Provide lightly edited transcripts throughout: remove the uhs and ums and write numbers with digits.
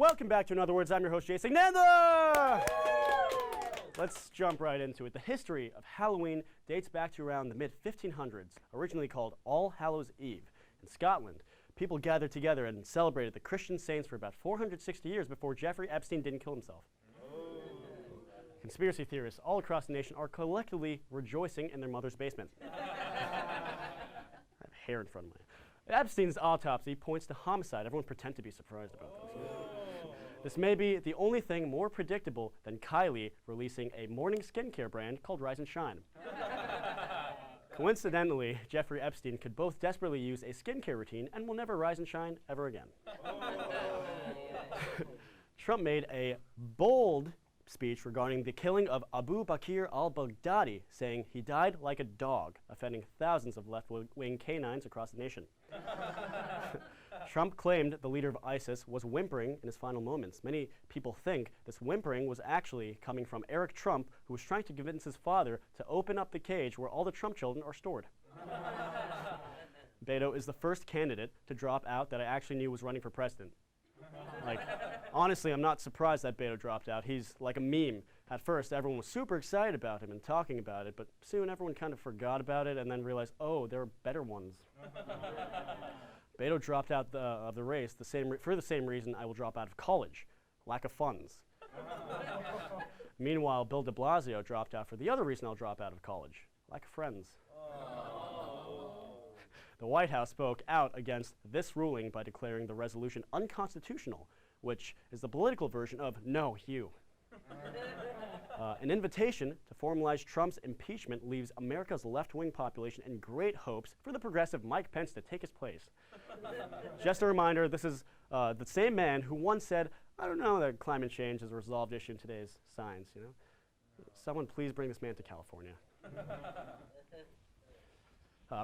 Welcome back to In Other Words. I'm your host, Jason Nanda. Let's jump right into it. The history of Halloween dates back to around the mid-1500s, originally called All Hallows Eve. In Scotland, people gathered together and celebrated the Christian saints for about 460 years before Jeffrey Epstein didn't kill himself. Conspiracy theorists all across the nation are collectively rejoicing in their mother's basement. I have hair in front of my Epstein's autopsy points to homicide. Everyone pretend to be surprised about this. This may be the only thing more predictable than Kylie releasing a morning skincare brand called Rise and Shine. Coincidentally, Jeffrey Epstein could both desperately use a skincare routine and will never rise and shine ever again. Trump made a bold speech regarding the killing of Abu Bakr al-Baghdadi, saying he died like a dog, offending thousands of left-wing canines across the nation. Trump claimed the leader of ISIS was whimpering in his final moments. Many people think this whimpering was actually coming from Eric Trump, who was trying to convince his father to open up the cage where all the Trump children are stored. Beto is the first candidate to drop out that I actually knew was running for president. Like, honestly, I'm not surprised that Beto dropped out. He's like a meme. At first, everyone was super excited about him and talking about it, but soon everyone kind of forgot about it and then realized, oh, there are better ones. Beto dropped out of the race for the same reason I will drop out of college: lack of funds. Meanwhile, Bill de Blasio dropped out for the other reason I'll drop out of college: lack of friends. The White House spoke out against this ruling by declaring the resolution unconstitutional, which is the political version of no, you. An invitation to formalize Trump's impeachment leaves America's left-wing population in great hopes for the progressive Mike Pence to take his place. Just a reminder, this is the same man who once said, I don't know that climate change is a resolved issue in today's science, you know? Someone please bring this man to California.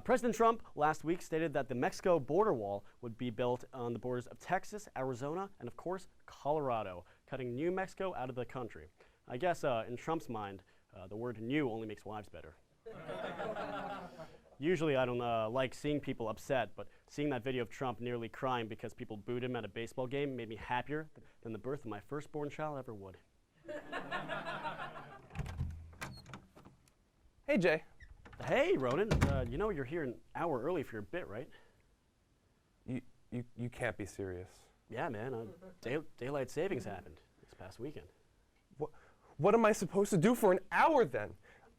President Trump last week stated that the Mexico border wall would be built on the borders of Texas, Arizona, and of course, Colorado, cutting New Mexico out of the country. I guess in Trump's mind, the word new only makes wives better. Usually I don't like seeing people upset, but seeing that video of Trump nearly crying because people booed him at a baseball game made me happier than the birth of my firstborn child ever would. Hey, Jay. Hey, Ronan. You know you're here an hour early for your bit, right? You can't be serious. Yeah, man. Daylight savings happened this past weekend. What am I supposed to do for an hour then?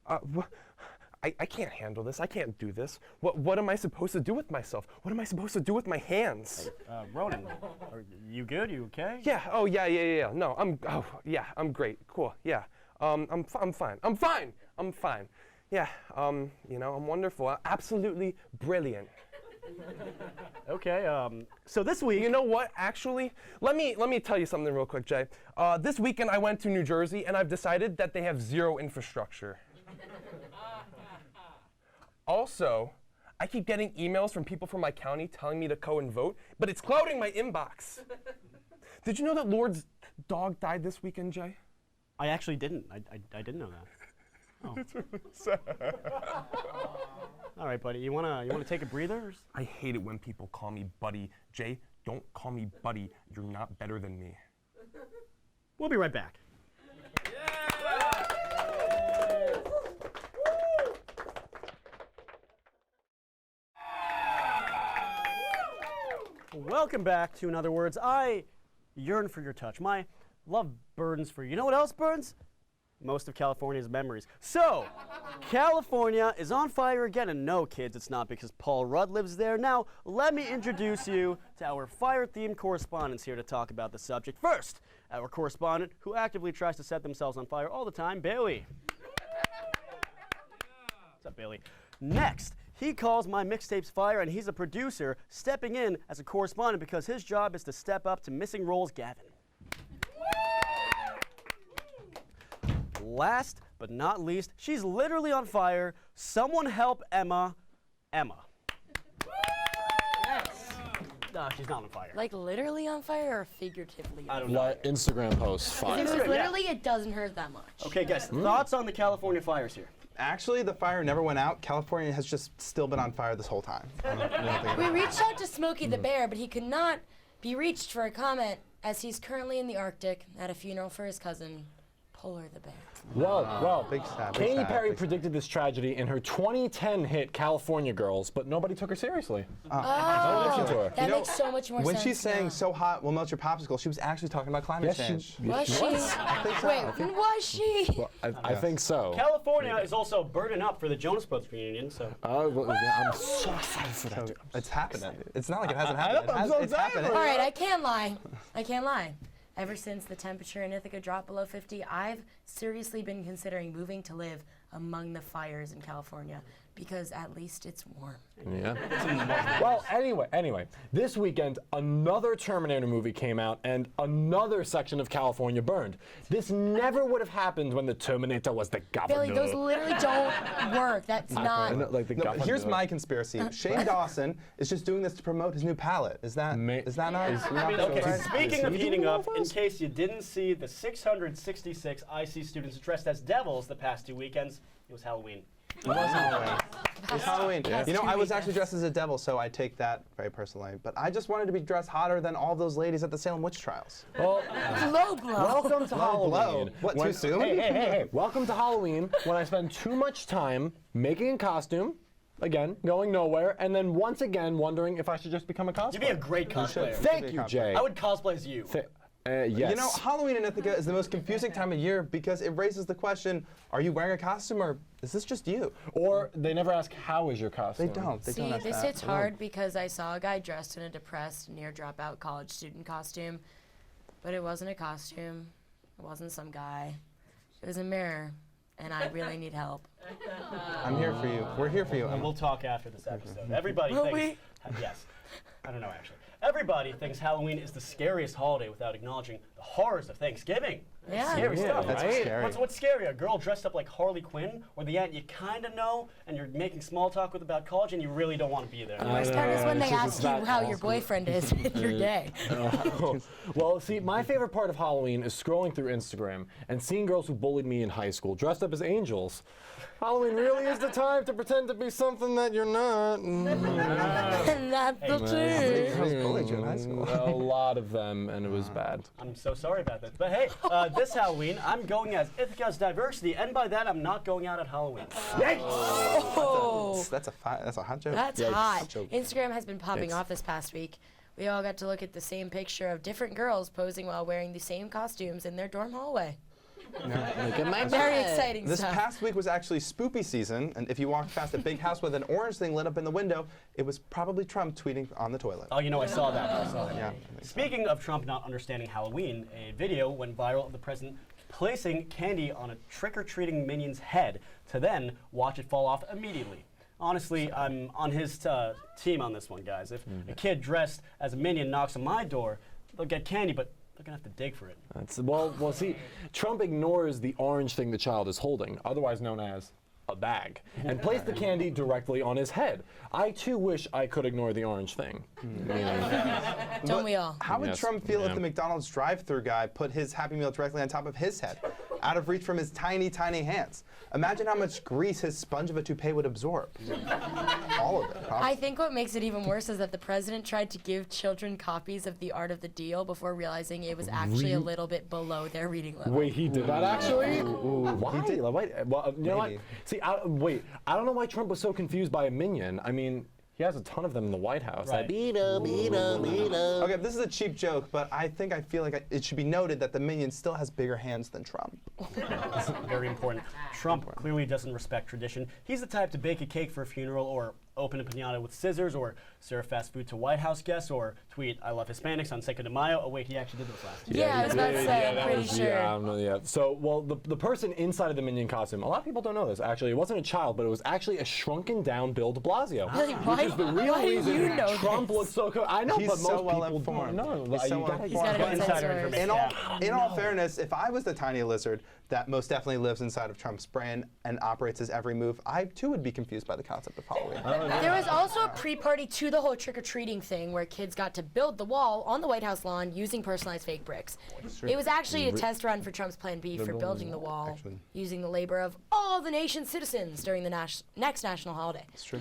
I can't handle this. I can't do this. What am I supposed to do with myself? What am I supposed to do with my hands? Hey, Ronan, are you good? You okay? Yeah. Oh, yeah. No, I'm great. Cool. Yeah. I'm fine. I'm fine. Yeah. You know, I'm wonderful. Absolutely brilliant. Okay. So this week. You know what? Actually, let me tell you something real quick, Jay. This weekend I went to New Jersey and I've decided that they have zero infrastructure. Also, I keep getting emails from people from my county telling me to go and vote, but it's clouding my inbox. Did you know that Lord's dog died this weekend, Jay? I actually didn't. I didn't know that. Oh. It's really sad. All right, buddy. You wanna take a breather? I hate it when people call me buddy. Jay, don't call me buddy. You're not better than me. We'll be right back. Welcome back to In Other Words. I yearn for your touch. My love burns for you. You know what else burns? Most of California's memories. So, California is on fire again. And no, kids, it's not because Paul Rudd lives there. Now, let me introduce you to our fire-themed correspondents here to talk about the subject. First, our correspondent who actively tries to set themselves on fire all the time, Bailey. What's up, Bailey? Next, he calls my mixtapes fire, and he's a producer stepping in as a correspondent because his job is to step up to missing roles, Gavin. Last but not least, she's literally on fire. Someone help Emma. Emma. Yes. No, she's not on fire. Like literally on fire or figuratively? I don't know. What Instagram post? Fire. If it was literally, it doesn't hurt that much. Okay, guys, thoughts on the California fires here? Actually, the fire never went out. California has just still been on fire this whole time. We reached out to Smokey the Bear, but he could not be reached for a comment as he's currently in the Arctic at a funeral for his cousin, Polar the bear. Well, Big sad, big Katy sad, Perry big sad. predicted this tragedy in her 2010 hit California Girls, but nobody took her seriously. Oh, to her. that You know, makes so much more When sense. she's saying now. "so hot will melt your popsicle," she was actually talking about climate Yes, change. Was she? think so. Wait, was she? Well, I think so. California is also burning up for the Jonas Brothers reunion, so Well, yeah, I'm so excited for that. It's happening. It's not like it hasn't happened. I'm so It's excited. happening. All right, I can't lie. I can't lie. Ever since the temperature in Ithaca dropped below 50, I've seriously been considering moving to live among the fires in California because at least it's warm. Yeah. Well, anyway, this weekend another Terminator movie came out and another section of California burned. This never would have happened when the Terminator was the governor. Billy, those literally don't work. That's I not. know, like the No, governor. here's my conspiracy. Shane Dawson is just doing this to promote his new palette. Is that not? I mean, okay, Right? speaking of Is he heating doing up, all in this? case you didn't see the 666 IC students dressed as devils the past 2 weekends, it was Halloween. It was Halloween. It was Halloween. Past You know, two I was actually weekends. dressed as a devil, so I take that very personally. But I just wanted to be dressed hotter than all those ladies at the Salem witch trials. Well, Low blow. welcome to Low blow. Halloween. What, too soon? Hey. Welcome to Halloween when I spend too much time making a costume, again, going nowhere, and then once again wondering if I should just become a cosplayer. You'd be a great cosplayer. Thank you, Jay. I would cosplay as you. Yes. You know, Halloween in Ithaca is the most confusing time of year because it raises the question, are you wearing a costume or is this just you? Or they never ask, how is your costume? They don't. They See, don't ask this that. hits hard because I saw a guy dressed in a depressed, near dropout college student costume, but it wasn't a costume. It wasn't some guy. It was a mirror, and I really need help. I'm here for you. We're here for you, And Emma. we'll talk after this episode. Everybody Will thinks. Yes. I don't know, actually. Everybody thinks Halloween is the scariest holiday without acknowledging the horrors of Thanksgiving. Yeah. Scary stuff, That's right? scary. What's scary? A girl dressed up like Harley Quinn, or the aunt you kind of know, and you're making small talk with about college, and you really don't want to be there. The worst part is when they it's ask you not how your awesome. boyfriend is in your day. Well, see, my favorite part of Halloween is scrolling through Instagram and seeing girls who bullied me in high school dressed up as angels. Halloween really is the time to pretend to be something that you're not. And that's the truth. Girls bullied you in high school. A lot of them, and it was bad. I'm so sorry about that. But hey, this Halloween, I'm going as Ithaca's diversity, and by that, I'm not going out at Halloween. Oh, That's a hot joke. that's Yikes. hot. Joke. Instagram has been popping Yikes. off this past week. We all got to look at the same picture of different girls posing while wearing the same costumes in their dorm hallway. Look at my Very exciting This stuff. past week was actually spoopy season, and if you walked past a big house with an orange thing lit up in the window, it was probably Trump tweeting on the toilet. Oh, you know, I saw that. I saw that. Yeah. Speaking of Trump not understanding Halloween, a video went viral of the president placing candy on a trick-or-treating minion's head to then watch it fall off immediately. Honestly, I'm on his team on this one, guys. If a kid dressed as a minion knocks on my door, they'll get candy, but they're gonna have to dig for it. Well, see, Trump ignores the orange thing the child is holding, otherwise known as a bag, and place the candy directly on his head. I too wish I could ignore the orange thing. Don't we all? How would Yes. Trump feel Yeah. if the McDonald's drive-thru guy put his Happy Meal directly on top of his head, out of reach from his tiny, tiny hands? Imagine how much grease his sponge of a toupee would absorb. All of it, probably. I think what makes it even worse is that the president tried to give children copies of The Art of the Deal before realizing it was actually a little bit below their reading level. Wait, he did that actually? Why? He did. Well, you know what? Maybe. See, I don't know why Trump was so confused by a minion. I mean, he has a ton of them in the White House. Right. Okay, this is a cheap joke, but I feel like it should be noted that the minion still has bigger hands than Trump. Very important. Trump clearly doesn't respect tradition. He's the type to bake a cake for a funeral, or open a pinata with scissors, or serve fast food to White House guests, or tweet "I love Hispanics" on Cinco de Mayo. Oh wait, he actually did those last year. Yeah, I was about to say, I'm that pretty was- sure. Yeah, I don't know, yeah. So, well, the person inside of the minion costume, a lot of people don't know this, actually. It wasn't a child, but it was actually a shrunken down Bill de Blasio. Really? Why- Which is the real why do reason you know Trump this? looks so cool. I know, He's but most so well people informed. don't know. He's so You well gotta- He's got an informed. inside Insider source. information. In all fairness, if I was the tiny lizard that most definitely lives inside of Trump's brain and operates his every move, I too would be confused by the concept of Halloween. There was also a pre-party to the whole trick-or-treating thing where kids got to build the wall on the White House lawn using personalized fake bricks. It was actually a test run for Trump's plan B for building the wall Actually. using the labor of all the nation's citizens during the next national holiday. It's true.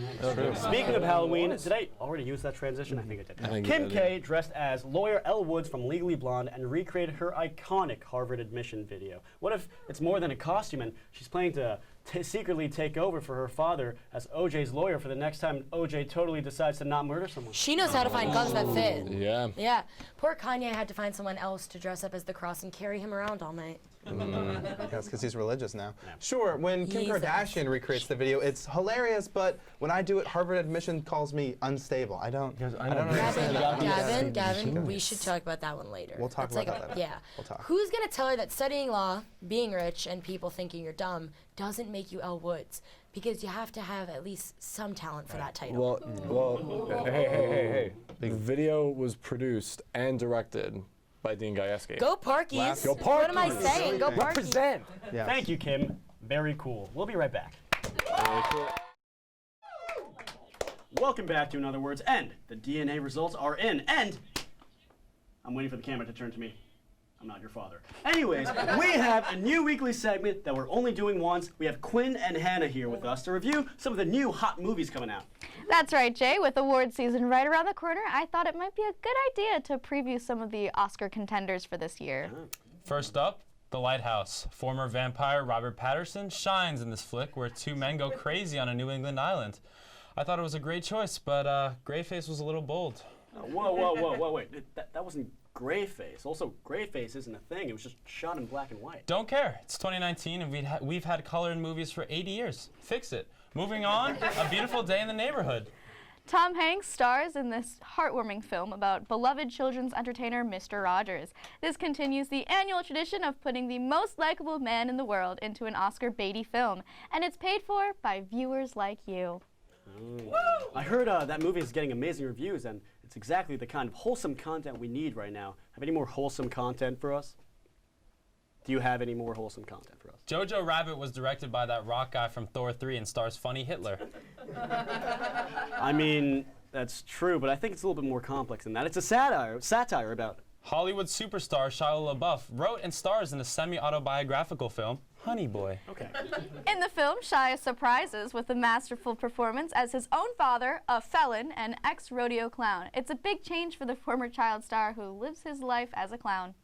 Speaking of Halloween, did I already use that transition? I think I did. I think Kim you did. K dressed as lawyer Elle Woods from Legally Blonde and recreated her iconic Harvard admission video. What if it's more than a costume and she's planning to secretly take over for her father as OJ's lawyer for the next time OJ totally decides to not murder someone? She knows how to find guns that fit. Yeah. Yeah. Poor Kanye had to find someone else to dress up as the cross and carry him around all night. That's because he's religious now. Sure, when Kim Jesus. Kardashian recreates the video, it's hilarious, but when I do it, Harvard admission calls me unstable. I don't understand that. Gavin, we should talk about that one later. We'll talk That's about like that a- later. Yeah. We'll talk. Who's gonna tell her that studying law, being rich, and people thinking you're dumb doesn't make you Elle Woods? Because you have to have at least some talent for that title. Well, hey. The video was produced and directed by Dean Gajewski. Go Parkies. Go What am I Parkies. saying? Go Parkies. Represent. Yes. Thank you, Kim. Very cool. We'll be right back. Welcome back to In Other Words, and the DNA results are in, and I'm waiting for the camera to turn to me. I'm not your father. Anyways, we have a new weekly segment that we're only doing once. We have Quinn and Hannah here with us to review some of the new hot movies coming out. That's right, Jay. With award season right around the corner, I thought it might be a good idea to preview some of the Oscar contenders for this year. First up, The Lighthouse. Former vampire Robert Pattinson shines in this flick where two men go crazy on a New England island. I thought it was a great choice, but Greyface was a little bold. Whoa, wait. That wasn't Greyface. Also, Greyface isn't a thing. It was just shot in black and white. Don't care. It's 2019 and we've had color in movies for 80 years. Fix it. Moving on, A Beautiful Day in the Neighborhood. Tom Hanks stars in this heartwarming film about beloved children's entertainer Mr. Rogers. This continues the annual tradition of putting the most likable man in the world into an Oscar baity film, and it's paid for by viewers like you. I heard that movie is getting amazing reviews, and it's exactly the kind of wholesome content we need right now. Have any more wholesome content for us? Do you have any more wholesome content for us? Jojo Rabbit was directed by that rock guy from Thor 3 and stars funny Hitler. I mean, that's true, but I think it's a little bit more complex than that. It's a satire about Hollywood superstar Shia LaBeouf wrote and stars in a semi-autobiographical film, Honey Boy. Okay. In the film, Shia surprises with a masterful performance as his own father, a felon, and ex-rodeo clown. It's a big change for the former child star who lives his life as a clown.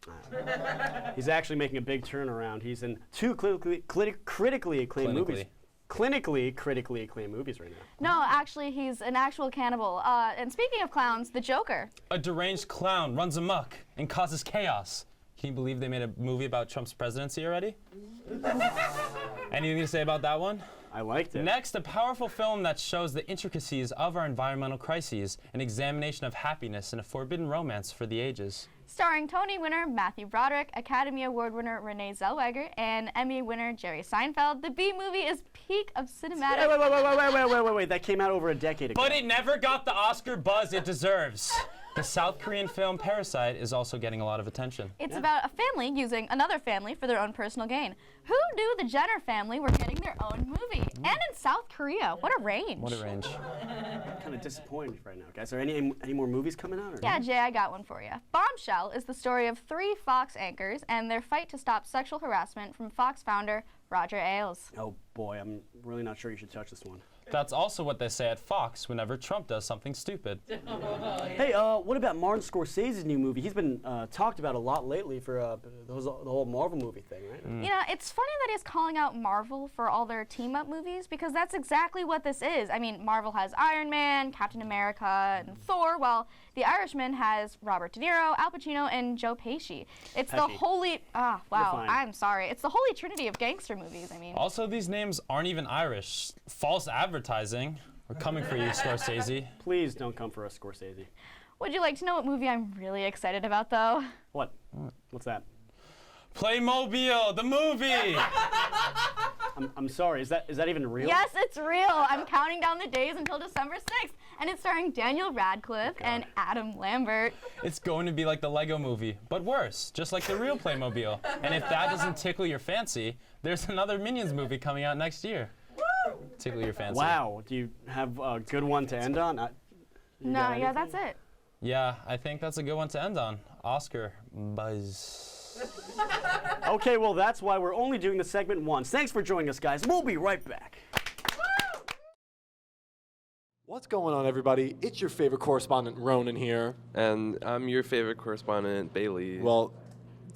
He's actually making a big turnaround. He's in two critically acclaimed movies. Clinically critically acclaimed movies right now. No, actually, he's an actual cannibal. And speaking of clowns, the Joker. A deranged clown runs amok and causes chaos. Can you believe they made a movie about Trump's presidency already? Anything to say about that one? I liked it. Next, a powerful film that shows the intricacies of our environmental crises, an examination of happiness and a forbidden romance for the ages. Starring Tony winner Matthew Broderick, Academy Award winner Renee Zellweger, and Emmy winner Jerry Seinfeld, the B movie is peak of cinematic. Wait. That came out over a decade ago. But it never got the Oscar buzz it deserves. The South Korean film Parasite is also getting a lot of attention. It's about a family using another family for their own personal gain. Who knew the Jenner family were getting their own movie? And in South Korea. What a range. What a range. I'm kind of disappointed right now, guys. Are any more movies coming out? Or Yeah, Jay, I got one for you. Bombshell is the story of 3 Fox anchors and their fight to stop sexual harassment from Fox founder Roger Ailes. Oh boy, I'm really not sure you should touch this one. That's also what they say at Fox whenever Trump does something stupid. Hey, what about Martin Scorsese's new movie? He's been talked about a lot lately for the whole Marvel movie thing, right? You know, it's funny that he's calling out Marvel for all their team-up movies because that's exactly what this is. I mean, Marvel has Iron Man, Captain America, and Thor, while The Irishman has Robert De Niro, Al Pacino, and Joe Pesci. It's the Pesci. holy... wow, fine. I'm sorry. It's the holy trinity of gangster movies, I mean. Also, these names aren't even Irish. False advertising. We're coming for you, Scorsese. Please don't come for us, Scorsese. Would you like to know what movie I'm really excited about, though? What? What's that? Playmobil, the movie! I'm sorry. Is that even real? Yes, it's real. I'm counting down the days until December 6th, and it's starring Daniel Radcliffe and Adam Lambert. It's going to be like the Lego movie, but worse, just like the real Playmobil. And if that doesn't tickle your fancy, there's another Minions movie coming out next year. Tickle your fancy. Wow. Do you have a good one to end on? No, yeah, that's it. Yeah, I think that's a good one to end on. Oscar buzz. Okay, well, that's why we're only doing the segment once. Thanks for joining us, guys. We'll be right back. What's going on, everybody? It's your favorite correspondent, Ronan, here. And I'm your favorite correspondent, Bailey. Well,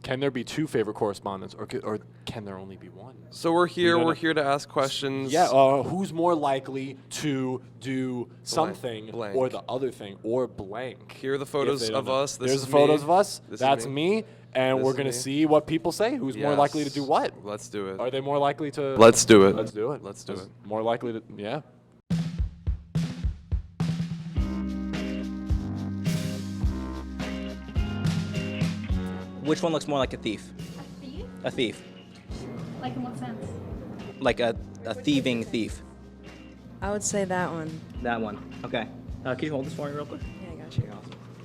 can there be two favorite correspondents, or can there only be one? So we're here. gonna- We're here to ask questions. Yeah, who's more likely to do something Blank. or the other thing or blank? Here are the If photos they don't of know. us. This There's is the photos me. of us. This is That's me. me. And This we're is going to me. see what people say. Who's more likely to do Yes. what? Let's do it. Are they more likely to... Let's do it. Let's do it. Let's do it. More likely to... Yeah. Which one looks more like a thief? A thief? A thief. Like in what sense? Like a thieving thief. I would say that one. That one. Okay. Can you hold this for me real quick? Yeah, I got you.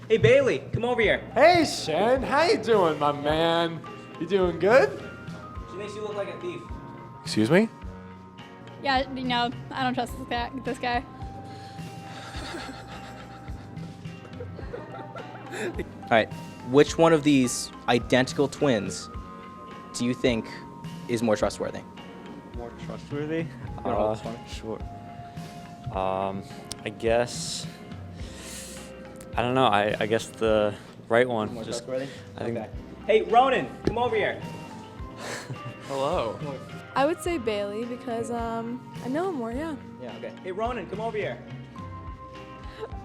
Hey, Bailey, come over here. Hey, Shen. How you doing, my man? You doing good? She makes you look like a thief. Excuse me? Yeah, no, I don't trust this guy. All right. Which one of these identical twins do you think is more trustworthy? More trustworthy? wanna hold this for me? Sure. I guess. I don't know. I guess the right one. More Just, trustworthy? I think. Okay. Hey, Ronan, come over here. Hello. I would say Bailey because I know him more, yeah. Yeah, okay. Hey, Ronan, come over here.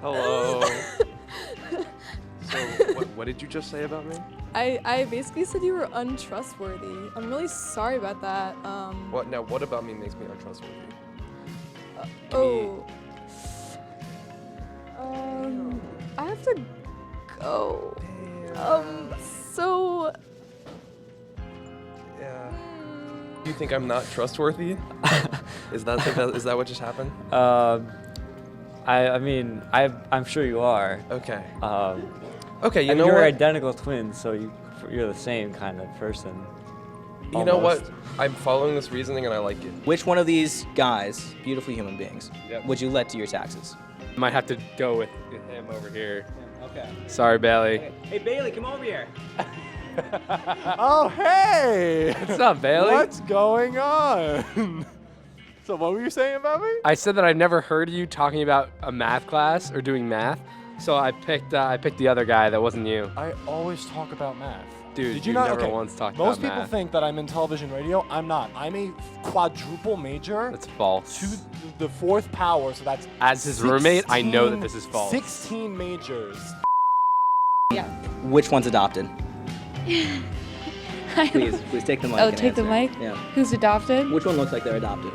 Hello. So, what did you just say about me? I basically said you were untrustworthy. I'm really sorry about that. What now? What about me makes me untrustworthy? Oh. I have to go. So. Yeah. Do you think I'm not trustworthy? Is that what just happened? I mean, I'm sure you are. Okay. Okay, you know you're what? identical twins, so you're the same kind of person. You know what? Almost. I'm following this reasoning and I like it. Which one of these guys, beautiful human beings, Yep. would you let do your taxes? Might have to go with him over here. Okay. Sorry, Bailey. Hey, Bailey, come over here. Oh, hey! What's up, Bailey? What's going on? So what were you saying about me? I said that I've never heard you talking about a math class or doing math, so I picked the other guy that wasn't you. I always talk about math. Dude, Did you you not? never Okay, once talked most about people math. think that I'm in television radio. I'm not. I'm a quadruple major That's false. to the fourth power, so that's As his roommate, I know that 16 this is false. 16 majors. Which one's adopted? Please take the mic. Oh, and take the answer. mic? Yeah. Who's adopted? Which one looks like they're adopted?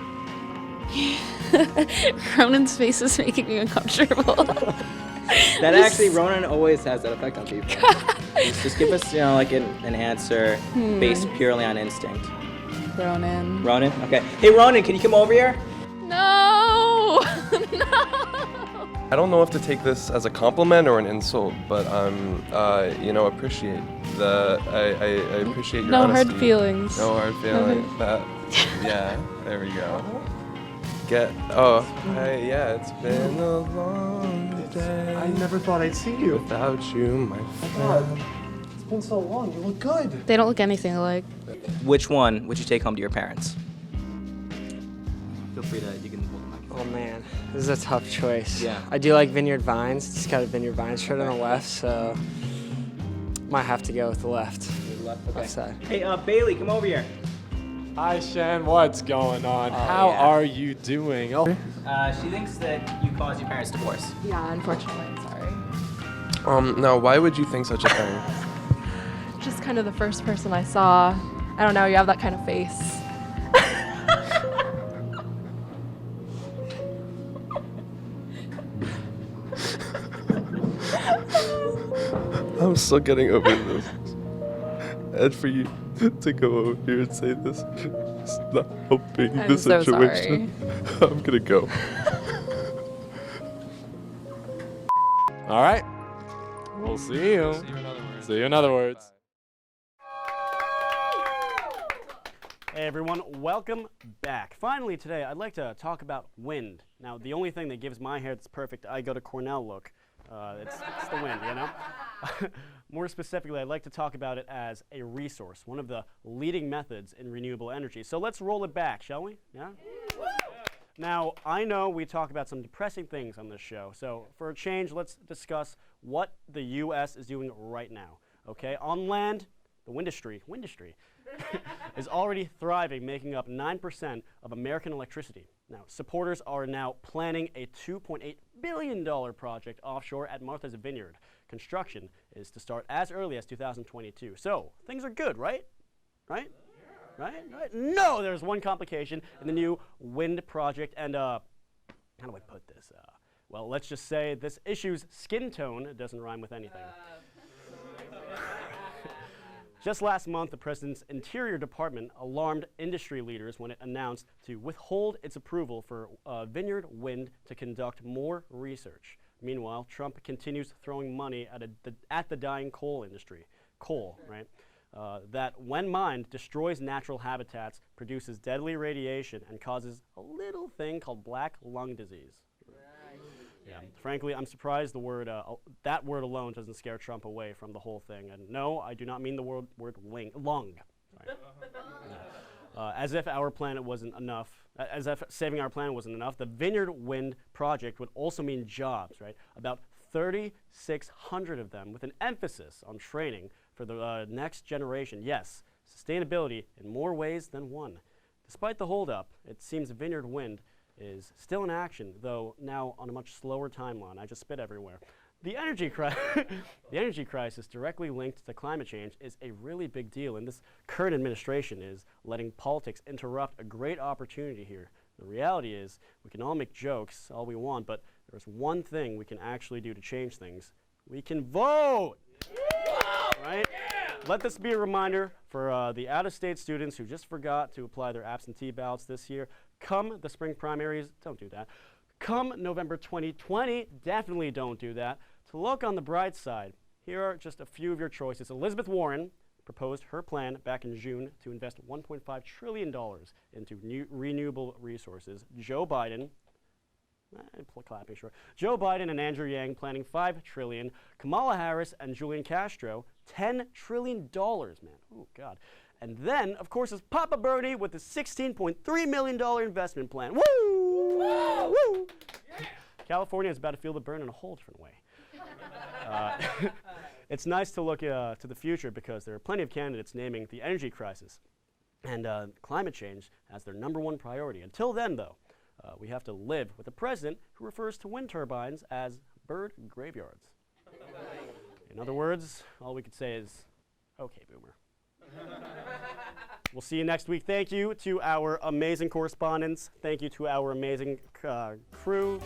Ronan's face is making me uncomfortable. That actually, Ronan always has that effect on people. just give us, like an answer based purely on instinct. Ronan. Ronan? Okay. Hey, Ronan, can you come over here? No! No! I don't know if to take this as a compliment or an insult, but appreciate I appreciate your No honesty. hard feelings. No hard feelings. Yeah, there we go. It's been a long day. I never thought I'd see you. Without you, my friend. It's been so long. You look good. They don't look anything alike. Which one would you take home to your parents? Feel free to, you can hold the mic. Oh man, this is a tough choice. Yeah. I do like Vineyard Vines. Just got a Vineyard Vines shirt on the left, so might have to go with the left. Okay. Left side. Hey, Bailey, come over here. Hi, Shen. What's going on? How yeah. are you doing? Oh. She thinks that you caused your parents' divorce. Yeah, unfortunately, sorry. Now, why would you think such a thing? Just kind of the first person I saw. I don't know, you have that kind of face. I'm still getting over this. And for you to go over here and say this, it's not helping I'm the so situation. I'm gonna go. All right. We'll see you. See you in other words. Hey everyone, welcome back. Finally today, I'd like to talk about wind. Now, the only thing that gives my hair this perfect I go to Cornell look It's the wind, you know? More specifically, I'd like to talk about it as a resource, one of the leading methods in renewable energy. So let's roll it back, shall we? Yeah? Now, I know we talk about some depressing things on this show, so for a change, let's discuss what the U.S. is doing right now. Okay, on land, the windustry is already thriving, making up 9% of American electricity. Now, supporters are now planning a $2.8 billion project offshore at Martha's Vineyard. Construction is to start as early as 2022. So, things are good, right? Right? Right? No, there's one complication in the new wind project, and how do I put this? Well, let's just say this issue's skin tone doesn't rhyme with anything. Just last month, the President's Interior Department alarmed industry leaders when it announced to withhold its approval for Vineyard Wind to conduct more research. Meanwhile, Trump continues throwing money at the dying coal industry. Coal, right? That, when mined, destroys natural habitats, produces deadly radiation, and causes a little thing called black lung disease. Yeah. Frankly, I'm surprised that word alone doesn't scare Trump away from the whole thing. And no, I do not mean the word lung. Sorry. As if our planet wasn't enough, as if saving our planet wasn't enough, the Vineyard Wind project would also mean jobs, right? About 3,600 of them, with an emphasis on training for the next generation. Yes, sustainability in more ways than one. Despite the holdup, it seems Vineyard Wind is still in action, though now on a much slower timeline. I just spit everywhere. The energy crisis directly linked to climate change is a really big deal, and this current administration is letting politics interrupt a great opportunity here. The reality is, we can all make jokes all we want, but there's one thing we can actually do to change things. We can vote! Right? Let this be a reminder for the out-of-state students who just forgot to apply their absentee ballots this year. Come the spring primaries, don't do that. Come November 2020, definitely don't do that. To look on the bright side, here are just a few of your choices. Elizabeth Warren proposed her plan back in June to invest $1.5 trillion into renewable resources. Joe Biden, clapping sure. Joe Biden and Andrew Yang planning $5 trillion. Kamala Harris and Julian Castro, $10 trillion, man. Oh, God. And then, of course, is Papa Bernie with the $16.3 million investment plan. Woo! Woo! Woo! Yeah. California is about to feel the burn in a whole different way. It's nice to look to the future because there are plenty of candidates naming the energy crisis and climate change as their #1 priority. Until then, though, we have to live with a president who refers to wind turbines as bird graveyards. In other words, all we could say is, okay, boomer. We'll see you next week. Thank you to our amazing correspondents. Thank you to our amazing crew.